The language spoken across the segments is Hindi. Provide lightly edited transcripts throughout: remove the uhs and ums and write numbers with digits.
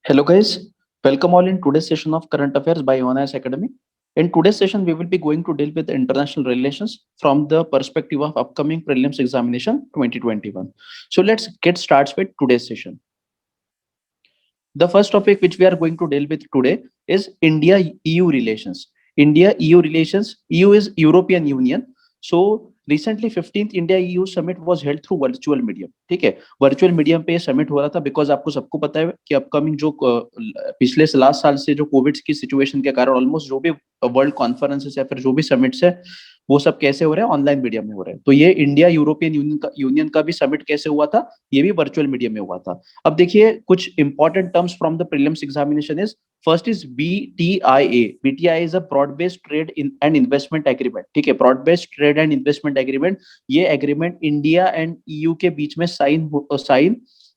Hello guys, welcome all in today's session of Current Affairs by ONIS Academy. In today's session, we will be going to deal with international relations from the perspective of upcoming prelims examination 2021. So let's get started with today's session. The first topic which we are going to deal with today is India-EU relations. India-EU relations, EU is European Union. So recently 15th India EU summit was held through virtual medium. ठीक है, वर्चुअल मीडियम पे समिट हो रहा था बिकॉज आपको सबको पता है कि अपकमिंग जो पिछले लास्ट साल से जो कोविड की सिचुएशन के कारण ऑलमोस्ट जो भी वर्ल्ड कॉन्फ्रेंसेस या फिर जो भी समिट्स है वो सब कैसे हो रहे हैं, ऑनलाइन मीडियम में हो रहे हैं. तो ये इंडिया यूरोपियन यूनियन का भी समिट कैसे हुआ था, ये भी वर्चुअल मीडियम में हुआ था. अब देखिए कुछ important terms from the prelims examination is first is BTIA. BTIA is a broad based trade and investment agreement. ठीक है, broad based trade and investment agreement. ये एग्रीमेंट इंडिया एंड EU के बीच में साइन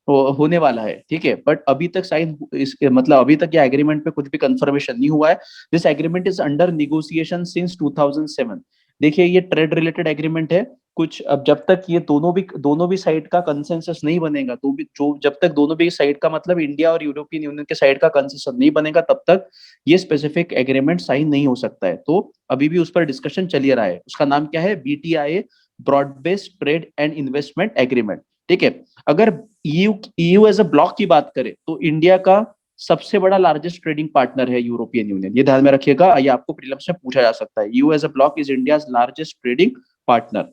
होने वाला है. ठीक है, बट अभी तक साइन मतलब अभी तक ये एग्रीमेंट पे कुछ भी कंफर्मेशन नहीं हुआ है. This agreement is under negotiation since 2007. देखिए ये ट्रेड रिलेटेड एग्रीमेंट है कुछ. अब जब तक ये दोनों भी साइड का कंसेंसस नहीं बनेगा, तो भी जो जब तक दोनों भी साइड का मतलब इंडिया और यूरोपियन यूनियन के साइड का कंसेंसस नहीं बनेगा तब तक ये स्पेसिफिक एग्रीमेंट साइन नहीं हो सकता है. तो अभी भी उस पर डिस्कशन चल ही रहा है. उसका नाम क्या है? BTIA, broad based trade and investment agreement. ठीक है, अगर EU एज अ ब्लॉक की बात करें तो इंडिया का सबसे बड़ा लार्जेस्ट ट्रेडिंग पार्टनर है यूरोपियन यूनियन. ये ध्यान में रखिएगा, ये आपको प्रीलिम्स में पूछा जा सकता है. EU as a block is India's largest trading partner.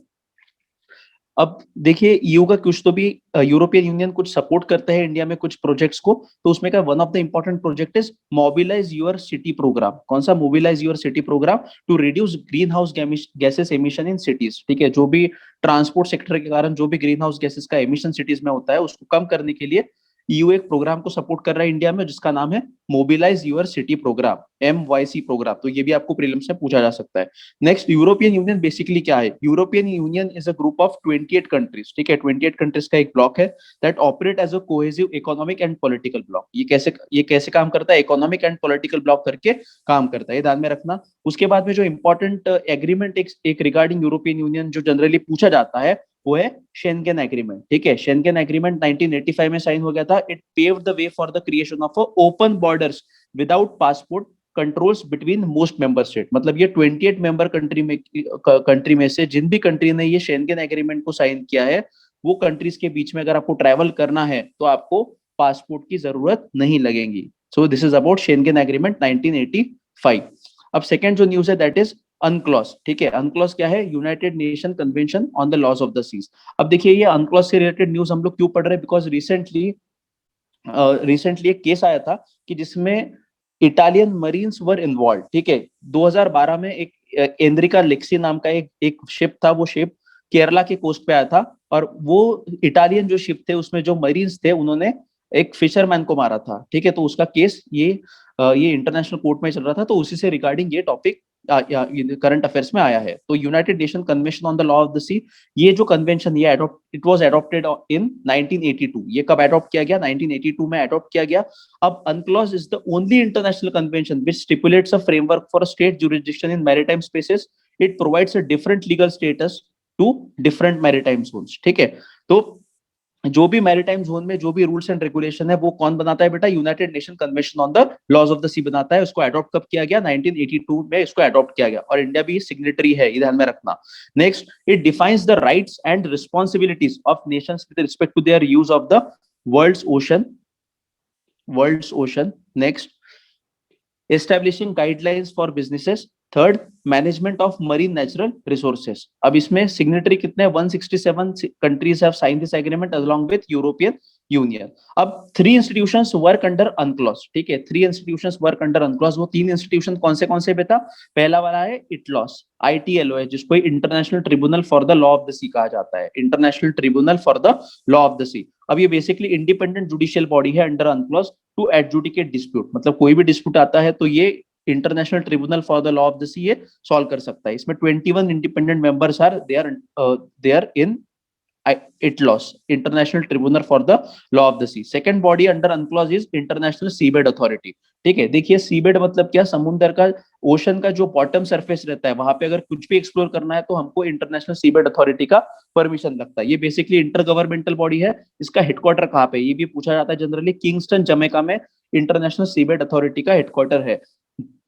अब देखिए EU का कुछ तो भी यूरोपियन यूनियन कुछ सपोर्ट करता है इंडिया में कुछ प्रोजेक्ट्स को. तो उसमें का one of the important project is mobilise your city programme. कौन सा? Mobilise your city programme to reduce greenhouse gases emission in cities. ठीक है, जो भी ट्रांसपोर्ट सेक्टर के कारण जो भी ग्रीन हाउस गैसेस का एमिशन सिटीज में होता है उसको कम करने के लिए EU एक प्रोग्राम को सपोर्ट कर रहा है इंडिया में जिसका नाम है mobilise your city programme, MYC programme. तो ये भी आपको प्रीलिम्स में पूछा जा सकता है. नेक्स्ट, यूरोपियन यूनियन बेसिकली क्या है? European Union is a group of 28 countries. ठीक है, 28 कंट्रीज का एक ब्लॉक है that operate as a cohesive economic and political block. ये कैसे काम करता है? इकोनॉमिक एंड पॉलिटिकल ब्लॉक करके काम करता है, ये ध्यान में रखना. उसके बाद में जो इंपॉर्टेंट एग्रीमेंट एक रिगार्डिंग यूरोपियन यूनियन जो जनरली पूछा जाता है वो है शेंगेन एग्रीमेंट. ठीक है, शेंगेन एग्रीमेंट 1985 में साइन हो गया था. It paved the way for the creation of open borders without passport controls between most member state. मतलब ये 28 मेंबर कंट्री में से जिन भी कंट्री ने ये शेंगेन एग्रीमेंट को साइन किया है वो कंट्रीज के बीच में अगर आपको ट्रैवल करना है तो आपको पासपोर्ट की जरूरत नहीं लगेगी. So this is about Schengen agreement 1985. अब सेकेंड जो न्यूज है दैट इज अनक्लॉज. ठीक है, अनक्लॉज क्या है? United Nation convention on the laws of the seas. अब देखिए ये अनक्लॉज से रिलेटेड न्यूज हम लोग क्यों पढ़ रहे हैं? बिकॉज रिसेंटली एक केस आया था कि जिसमें इटालियन मरीन्स वर इन्वॉल्व. ठीक है, 2012 में एक एंड्रिका लेक्सी नाम का एक शिप था. वो शिप केरला के कोस्ट पे आया था और वो इटालियन जो शिप थे उसमें जो मरीन्स थे उन्होंने एक फिशरमैन को मारा था. ठीक है, तो उसका केस ये इंटरनेशनल कोर्ट में चल रहा था. तो उसी से रिगार्डिंग ये टॉपिक करंट अफेयर्स में आया है. तो United Nation convention on the law of the sea, ये जो कन्वेंशन ये इट वाज एडॉप्टेड इन 1982. ये कब एडॉप्ट किया गया? 1982 में एडॉप्ट किया गया. अब UNCLOS is the only international convention which stipulates a framework for state jurisdiction in maritime spaces. It provides a different legal status to different maritime zones. ठीक है, तो जो भी मैरीटाइम जोन में जो भी रूल्स एंड रेगुलेशन है वो कौन बनाता है बेटा? United Nation convention on the laws of the sea बनाता है. उसको अडॉप्ट कब किया गया? 1982 में इसको अडॉप्ट किया गया और इंडिया भी सिग्नेटरी है, ये ध्यान में रखना. Next, it defines the rights and responsibilities of nations with respect to their use of the world's ocean. Next, establishing guidelines for businesses. Third, management of marine natural resources. अब इसमें सिग्नेटरी कितने? 167 countries have sign this agreement along with European Union. अब 3 इंस्टीट्यूशंस वर्क अंडर अनक्लॉज. ठीक है, 3 इंस्टीट्यूशंस वर्क अंडर अनक्लॉज. वो 3 इंस्टीट्यूशन कौन से बेटा? पहला वाला है इटलॉस, ITLO, जिसको international tribunal for the law of the sea कहा जाता है. International tribunal for the law of the sea. अब ये बेसिकली इंडिपेंडेंट जुडिशियल बॉडी है under UNCLOS to adjudicate dispute. मतलब कोई भी डिस्प्यूट आता है तो ये international tribunal for the law of the sea ये सॉल्व कर सकता है. इसमें 21 independent members are there in ITLOS, international tribunal for the law of the sea. Second body under UNCLOS is International Seabed Authority. ठीक है, देखिए सीबेड मतलब क्या? समुद्र का, ओशन का जो बॉटम सरफेस रहता है वहां पे अगर कुछ भी एक्सप्लोर करना है तो हमको इंटरनेशनल सीबेड अथॉरिटी का परमिशन लगता है. ये बेसिकली इंटर गवर्नमेंटल बॉडी है. इसका हेडक्वार्टर कहाँ पे? ये भी पूछा जाता है जनरली. किंगस्टन, जमैका में इंटरनेशनल सीबेड अथॉरिटी का हेडक्वार्टर है।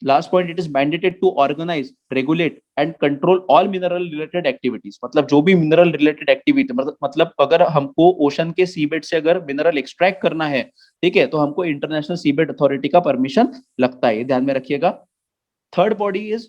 Last point, it is mandated to organise, regulate and control all mineral related activities. मतलब जो भी मिनरल रिलेटेड एक्टिविटी, मतलब अगर हमको ओशन के सीबेड से अगर मिनरल एक्सट्रैक्ट करना है, ठीक है, तो हमको इंटरनेशनल सीबेड अथॉरिटी का परमिशन लगता है, ध्यान में रखिएगा। थर्ड बॉडी इज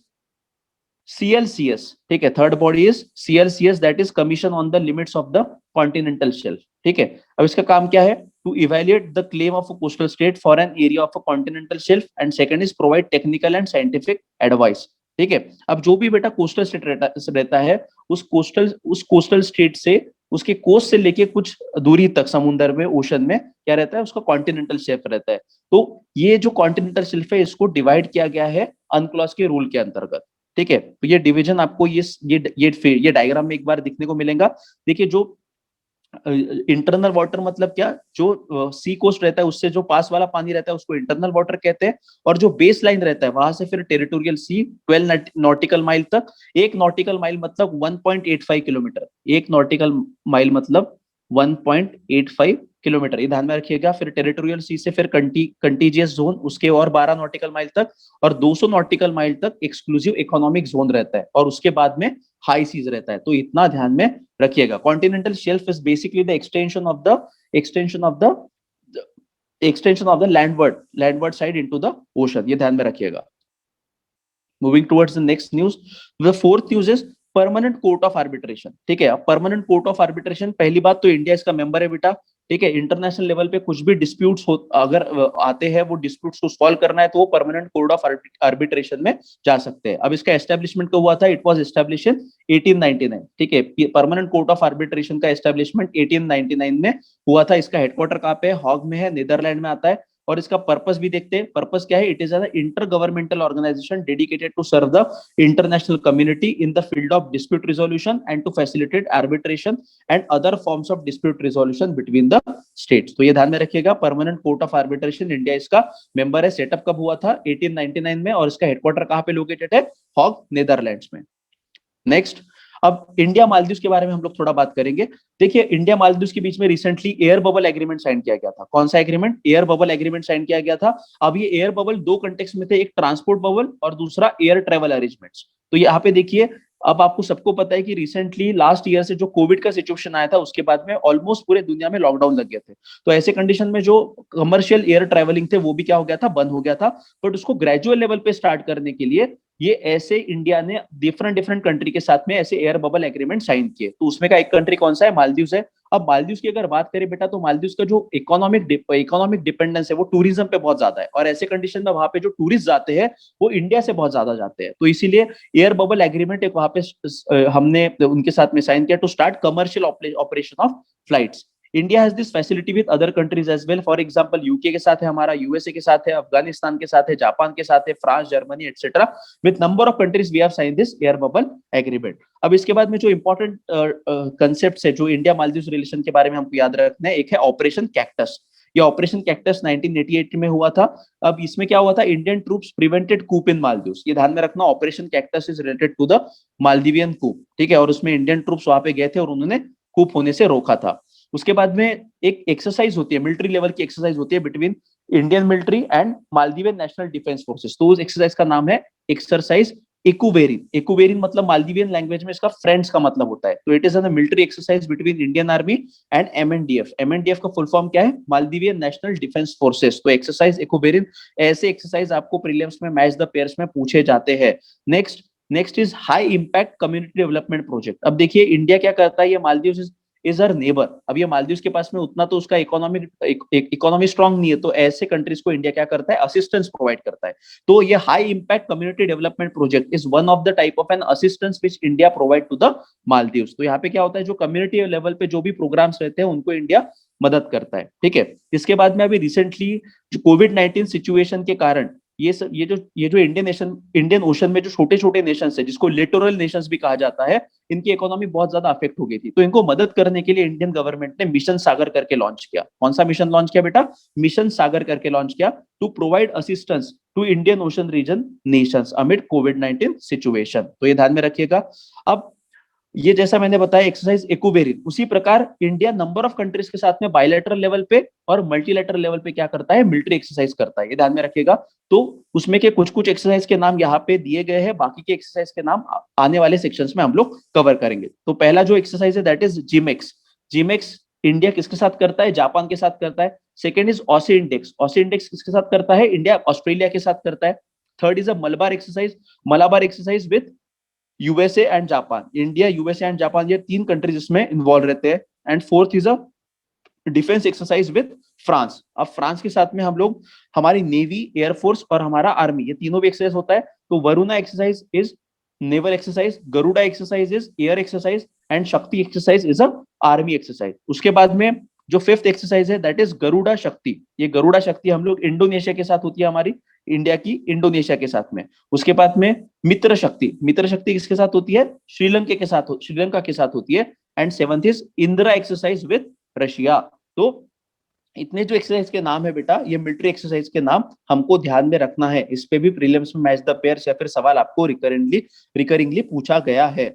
CLCS, ठीक है, third body is CLCS, that is commission on the limits of the continental shelf, ठीक है। अब इसका काम क्या है? To evaluate the claim of a coastal state for an area of a continental shelf, and second is provide technical and scientific advice, ठीक है। अब जो भी बेटा कोस्टल स्टेट रहता है, उस कोस्टल स्टेट से, उसके कोस्ट से लेके कुछ दूरी तक समुद्र में, ओशन में क्या रहता है? उसका कॉन्टिनेंटल शेल्फ रहता है। तो ये जो कॉन्टिनेंटल शेल्फ है, इसको डिवाइड किया गया है अनक्लॉज के रूल के अंतर्गत, ठीक है। तो ये डिवीजन आपको ये डायग्राम में एक बार दिखने को मिलेगा। देखिए, जो इंटरनल वाटर मतलब क्या? जो सी कोस्ट रहता है उससे जो पास वाला पानी रहता है उसको इंटरनल वाटर कहते हैं, और जो बेस लाइन रहता है वहां से फिर टेरिटोरियल सी 12 नॉटिकल माइल तक। एक नॉटिकल माइल मतलब 1.85 किलोमीटर, एक नॉटिकल माइल मतलब 1.85 किलोमीटर, ये ध्यान में रखिएगा। फिर टेरिटोरियल सी से फिर कंटीजियस जोन, उसके और 12 नॉटिकल माइल तक, और 200 नॉटिकल माइल तक एक्सक्लूसिव इकोनॉमिक जोन रहता है, और उसके बाद में हाई सीज रहता है। तो इतना ध्यान में रखिएगा। Continental shelf is basically the extension of the landward side into the ocean, ये ध्यान में रखिएगा। Moving towards the next news, the fourth news is permanent court of arbitration, ठीक है। अब परमानेंट कोर्ट ऑफ आर्बिट्रेशन, पहली बात तो इंडिया इसका मेंबर है बेटा, ठीक है। इंटरनेशनल लेवल पे कुछ भी डिस्प्यूट्स अगर आते हैं, वो डिस्प्यूट्स को सॉल्व करना है, तो वो परमानेंट कोर्ट ऑफ आर्बिट्रेशन में जा सकते हैं। अब इसका एस्टेब्लिशमेंट कब हुआ था? इट वाज एस्टेब्लिश इन 1899, ठीक है। परमानेंट कोर्ट ऑफ आर्बिट्रेशन का एस्टेब्लिशमेंट 1899 में हुआ था। इसका हेडक्वार्टर कहाँ पे है? हॉग में है, नीदरलैंड में आता है। और इसका पर्पस भी देखते हैं। पर्पस क्या है? It is an intergovernmental organisation dedicated to serve the international community in the field of dispute resolution and to facilitate arbitration and other forms of dispute resolution between the states. तो ये ध्यान में रखिएगा, Permanent court of Arbitration, India इसका मेंबर है। सेटअप कब हुआ था? 1899 में, और इसका हेडक्वार्टर कहाँ पे लोकेटेड है? हॉग, नीदरलैंड्स में। नेक्स्ट, अब इंडिया मालदीव के बारे में हम लोग थोड़ा बात करेंगे। देखिए, इंडिया मालदीव के बीच में recently air bubble agreement sign किया गया था। कौन सा agreement? Air bubble agreement sign किया गया था। अब ये एयर बबल दो कंटेक्स्ट में थे, एक ट्रांसपोर्ट बबल और दूसरा एयर ट्रेवल अरेंजमेंट्स। तो यहाँ पे देखिए, अब आपको सबको पता है कि रिसेंटली लास्ट ईयर से जो कोविड का सिचुएशन आया था, उसके बाद में ऑलमोस्ट पूरे दुनिया में लॉकडाउन लग गए थे। तो ऐसे कंडीशन में जो कमर्शियल एयर ट्रेवलिंग थे, वो भी क्या हो गया था? बंद हो गया था। बट उसको ग्रेजुअल लेवल पे स्टार्ट करने के लिए ये ऐसे इंडिया ने डिफरेंट कंट्री के साथ में ऐसे एयर बबल एग्रीमेंट साइन किए। तो उसमें का एक कंट्री कौन सा है? मालदीव है। अब मालदीव की अगर बात करें बेटा, तो मालदीव का जो इकोनॉमिक डिपेंडेंस है वो टूरिज्म पे बहुत ज्यादा है, और ऐसे कंडीशन में वहां पे जो टूरिस्ट जाते हैं वो इंडिया से बहुत ज्यादा जाते हैं। तो इसीलिए एयर बबल एग्रीमेंट एक वहां पे हमने उनके साथ में साइन किया to start commercial operation of flights. India has this facility with other countries as well. For example, UK के साथ है हमारा, यूएसए के साथ है, अफगानिस्तान के साथ है, जापान के साथ है, France, Germany etcetera. With number of countries we have sign this air bubble agreement. अब इसके बाद में जो इंपॉर्टेंट कंसेप्ट है जो इंडिया मालदीव रिलेशन के बारे में हमको याद रखना है, एक है ऑपरेशन कैक्टस। ये ऑपरेशन कैक्टस 1988 में हुआ था। अब इसमें क्या हुआ था? Indian troops prevented coup in Maldives. ये ध्यान में रखना, operation cactus is related to the Maldivian coup, ठीक है। और उसमें इंडियन ट्रूप्स वहां पे गए थे और उन्होंने कूप होने से रोका था। उसके बाद में एक एक्सरसाइज होती है, मिलिट्री लेवल की एक्सरसाइज होती है between Indian military and Maldivian national defence forces. तो उस एक्सरसाइज का नाम है एक्सरसाइज इकुवेरिन। इकुवेरिन मतलब मालदीवियन लैंग्वेज में इसका फ्रेंड्स का मतलब होता है। तो it is a military exercise between Indian army and MNDF. MNDF का फुल फॉर्म क्या है? Maldivian national defence forces. तो एक्सरसाइज इकुवेरिन, ऐसे एक्सरसाइज आपको प्रीलिम्स में, मैच द पेयर्स में पूछे जाते हैं। Next is high impact community development project. अब देखिए, इंडिया क्या करता है? ये मालदीव इज अर नेबर। अब ये मालदीव के पास में उतना तो उसका इकोनॉमी स्ट्रांग नहीं है, तो ऐसे कंट्रीज को इंडिया क्या करता है? असिस्टेंस प्रोवाइड करता है। तो ये high impact community development project is one of the type of an assistance which India provide to the Maldives. तो यहाँ पे क्या होता है? जो कम्युनिटी लेवल पे जो भी प्रोग्राम्स रहते हैं उनको इंडिया मदद करता है, ठीक है। इसके बाद में अभी रिसेंटली जो कोविड-19 सिचुएशन के कारण ये जो इंडियन ओशन में जो छोटे छोटे नेशंस है, जिसको लिटोरल नेशंस भी कहा जाता है, इनकी इकोनॉमी बहुत ज्यादा अफेक्ट हो गई थी। तो इनको मदद करने के लिए इंडियन गवर्नमेंट ने मिशन सागर करके लॉन्च किया। कौन सा मिशन लॉन्च किया बेटा? मिशन सागर करके लॉन्च किया, to provide assistance to Indian Ocean region nations amid कोविड-19 सिचुएशन। तो ये ध्यान में रखिएगा। अब ये जैसा मैंने बताया एक्सरसाइज इक्विवेरियंट, उसी प्रकार इंडिया नंबर ऑफ कंट्रीज के साथ में बायलैटरल लेवल पे और मल्टीलैटरल लेवल पे क्या करता है, मिलिट्री एक्सरसाइज करता है, ये ध्यान में रखिएगा। तो उसमें के कुछ कुछ एक्सरसाइज के नाम यहाँ पे दिए गए हैं, बाकी के एक्सरसाइज के नाम आने वाले सेक्शंस में हम लोग कवर करेंगे। तो पहला जो एक्सरसाइज है that is JIMEX. JIMEX India किसके साथ करता है, जापान के साथ करता है। Second is Aussie index, Aussie index किसके साथ करता है, इंडिया ऑस्ट्रेलिया के साथ करता है। Third is a Malabar exercise, Malabar exercise with USA and Japan, India USA and Japan ये तीन कंट्रीज इसमें इन्वॉल्व रहते हैं। And fourth is a defence exercise with France, अब फ्रांस के साथ में हम लोग हमारी नेवी, एयरफोर्स और हमारा आर्मी, ये तीनों भी एक्सरसाइज होता है। तो Varuna exercise is naval exercise, Garuda exercise is air exercise and Shakti exercise is a army exercise. उसके बाद में जो फिफ्थ एक्सरसाइज है दैट इज गरुड़ा शक्ति, ये गरुड़ा शक्ति हम लोग इंडोनेशिया के साथ होती है हमारी, इंडिया की इंडोनेशिया के साथ में। उसके बाद में मित्र शक्ति, मित्र शक्ति किसके साथ होती है, श्रीलंका के साथ, श्रीलंका के साथ होती है। And seventh is Indira exercise with Russia. तो इतने जो एक्सरसाइज के नाम है बेटा, ये मिलिट्री एक्सरसाइज के नाम हमको ध्यान में रखना है, इस पे भी प्रीलिम्स में मैच द पेयर्स या फिर सवाल आपको रिकरिंगली पूछा गया है।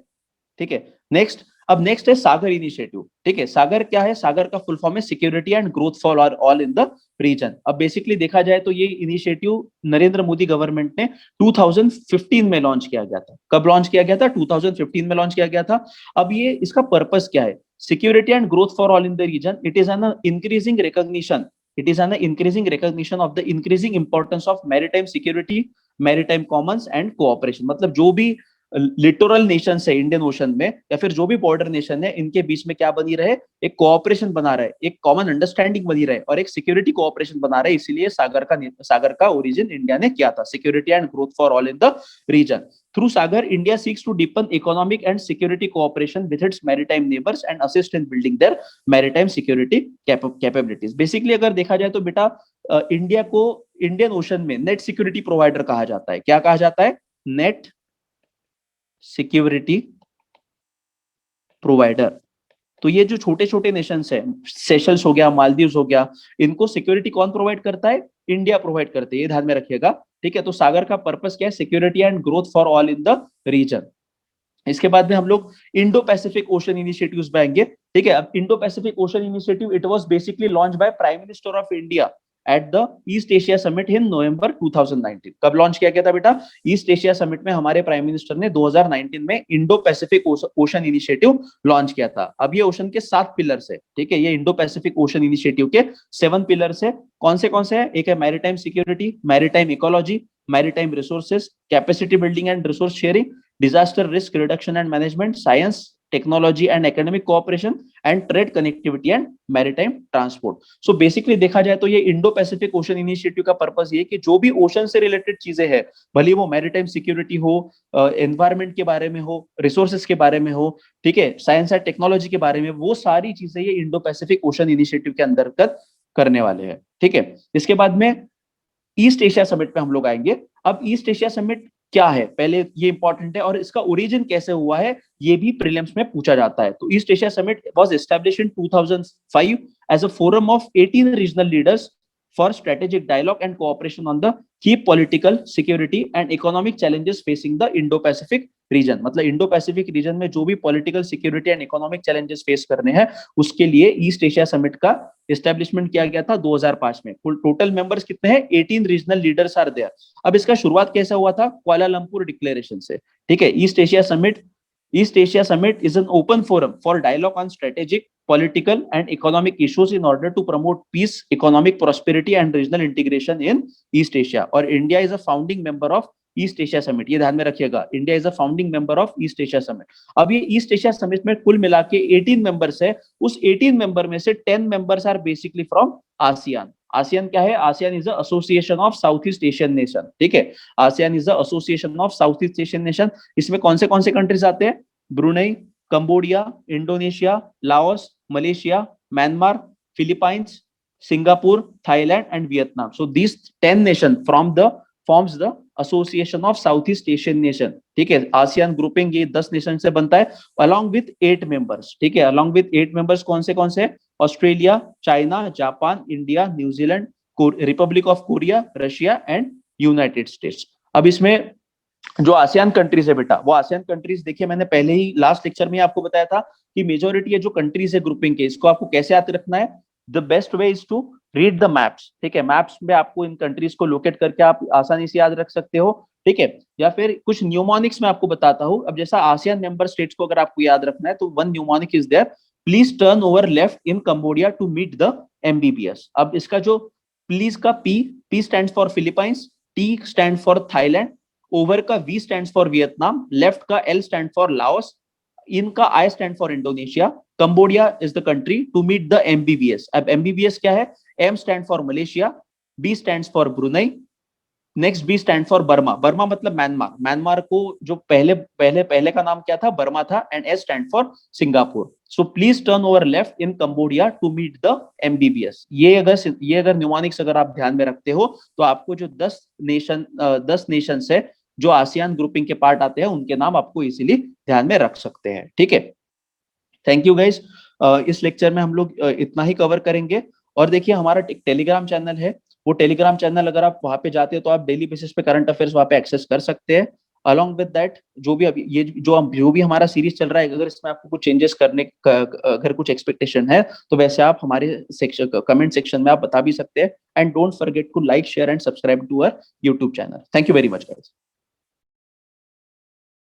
ठीक है, नेक्स्ट, अब नेक्स्ट है सागर इनिशिएटिव। ठीक है, सागर क्या है, सागर का फुल फॉर्म है security and growth for all in the region. अब बेसिकली देखा जाए तो ये इनिशिएटिव नरेंद्र मोदी गवर्नमेंट ने 2015 में लॉन्च किया गया था। कब लॉन्च किया गया था, 2015 में लॉन्च किया गया था। अब ये इसका पर्पस क्या है, security and growth for all in the region, it is an increasing recognition, it is an increasing recognition of the increasing importance of maritime security, maritime commons and cooperation। मतलब जो भी लिटोरल नेशन है इंडियन ओशन में या फिर जो भी बॉर्डर नेशन है, इनके बीच में क्या बनी रहे, एक कोऑपरेशन बना रहे, एक कॉमन अंडरस्टैंडिंग बनी रहे और एक सिक्योरिटी कोऑपरेशन बना रहे। इसीलिए सागर का ओरिजिन इंडिया ने किया था, security and growth for all in the region. Through Sagar, India seeks to deepen economic and security cooperation with its maritime neighbors and assist in building their maritime security capabilities। Basically अगर देखा जाए तो बेटा इंडिया को इंडियन ओशन में नेट सिक्योरिटी प्रोवाइडर कहा जाता है। क्या कहा जाता है, नेट सिक्योरिटी प्रोवाइडर। तो ये जो छोटे छोटे नेशंस है, सेशल्स हो गया, मालदीव्स हो गया, इनको सिक्योरिटी कौन प्रोवाइड करता है, इंडिया प्रोवाइड करते हैं, ये ध्यान में रखिएगा। ठीक है, तो सागर का पर्पस क्या है, security and growth for all in the region. इसके बाद में हम लोग इंडो पैसिफिक ओशन इनिशिएटिव्स पे आएंगे। ठीक है, अब Indo Pacific Ocean initiative it was basically launch by prime minister of India at the East Asia summit in November 2019। कब लॉन्च किया गया था बेटा, ईस्ट एशिया समिट में हमारे प्राइम मिनिस्टर ने 2019 में Indo Pacific Ocean initiative launch किया था। अब ये ओशन के 7 पिलर्स है। ठीक है, ये इंडो पैसिफिक ओशन इनिशिएटिव के 7 पिलर्स है। कौन से हैं, एक है maritime security, maritime ecology, maritime resources, capacity building and resource sharing, disaster risk reduction and management, science, technology and academic cooperation, and trade connectivity and maritime transport। So basically देखा जाए तो ये इंडो पैसिफिक ओशन इनिशिएटिव का पर्पस ये कि जो भी ओशन से रिलेटेड चीजें हैं, भले वो मैरिटाइम सिक्योरिटी हो, एनवायरमेंट के बारे में हो, रिसोर्सेज के बारे में हो, ठीक है, साइंस एंड टेक्नोलॉजी के बारे में, वो सारी चीजें ये इंडो पैसिफिक ओशन इनिशिएटिव के अंतर्गत करने वाले हैं। ठीक है, इसके बाद में ईस्ट एशिया समिट पे हम लोग आएंगे। अब ईस्ट एशिया समिट क्या है, पहले ये इंपॉर्टेंट है, और इसका ओरिजिन कैसे हुआ है ये भी प्रीलिम्स में पूछा जाता है। तो East Asia Summit was established in 2005 as a forum of 18 regional leaders for strategic dialogue and cooperation on the key political, security and economic challenges facing the Indo-Pacific region। मतलब इंडो पैसिफिक रीजन में जो भी political, security and economic challenges face करने हैं, उसके लिए ईस्ट एशिया समिट का एस्टेब्लिशमेंट किया गया था 2005 में। टोटल मेंबर्स कितने हैं, 18 रीजनल लीडर्स आर देयर। अब इसका शुरुआत कैसे हुआ था, कुआलालंपुर डिक्लेरेशन से। ठीक है, east Asia summit is an open forum for dialogue on strategic, political and economic issues in order to promote peace, economic prosperity and regional integration in East Asia। और India is a founding member of east Asia summit, ये ध्यान में रखिएगा, India is a founding member of east Asia summit. अब ये ईस्ट एशिया समिट में कुल मिला के 18 मेंबर्स है। उस 18 मेंबर में से 10 members are basically from ASEAN. ASEAN क्या है, ASEAN is the association of south east Asian nation. ठीक है, ASEAN is the association of south east Asian nation. इसमें कौन से कंट्रीज आते हैं, Brunei, Cambodia, Indonesia, Laos, Malaysia, Myanmar, Philippines, Singapore, Thailand and Vietnam. So this 10 nation forms the association of south east Asian nation. ठीक है, आसियान ग्रुपिंग ये 10 नेशन से बनता है along with 8 मेंबर्स। ठीक है, along with 8 मेंबर्स कौन से Australia, China, Japan, India, New Zealand, Republic of Korea, Russia and United states. अब इसमें जो आसियान कंट्रीज है बेटा, वो आसियान कंट्रीज देखिए मैंने पहले ही लास्ट लेक्चर में आपको बताया था कि मेजोरिटी है जो कंट्रीज है ग्रुपिंग के, इसको आपको कैसे याद रखना है। The best way is to read the maps, ठीक है। मैप्स में आपको इन कंट्रीज को लोकेट करके आप आसानी से याद रख सकते हो, ठीक है। या फिर कुछ न्यूमोनिक्स में आपको बताता हूँ। अब जैसा आसियान मेंबर स्टेट्स को अगर आपको याद रखना है तो one mnemonic is there, please turn over left in Cambodia to meet the MBBS. अब इसका जो प्लीज का P, P stand for Philippines, T stand for Thailand, over का V stand for Vietnam, left का एल स्टैंड फॉर लाओस, इनका I stand for Indonesia, Cambodia is the country to meet the MBBS. अब एमबीबीएस क्या है, M stand for Malaysia, B stand for Brunei, next B stand for Burma, Burma मतलब म्यांमार, म्यांमार को जो पहले पहले पहले का नाम क्या था, बर्मा था, and S stand for Singapore. So please turn over left in Cambodia to meet the MBBS. ये अगर न्यूमोनिक्स अगर आप ध्यान में रखते हो तो आपको जो 10 नेशन है जो आसियान ग्रुपिंग के पार्ट आते हैं उनके नाम आपको इजीली ध्यान में रख सकते हैं, ठीक है। Thank you guys. इस लेक्चर में हम लोग इतना ही कवर करेंगे। और देखिए हमारा टेलीग्राम चैनल है, वो टेलीग्राम चैनल अगर आप वहां पे जाते हो तो आप डेली बेसिस पे करंट अफेयर्स वहां पे एक्सेस कर सकते हैं। अलॉन्ग विद दैट जो भी अभी ये जो भी हमारा सीरीज चल रहा है, अगर इसमें आपको कुछ चेंजेस करने का अगर कुछ एक्सपेक्टेशन है तो वैसे आप हमारे सेक्शन कमेंट सेक्शन में आप बता भी सकते हैं। And don't forget to like share and subscribe to our YouTube channel. Thank you very much guys.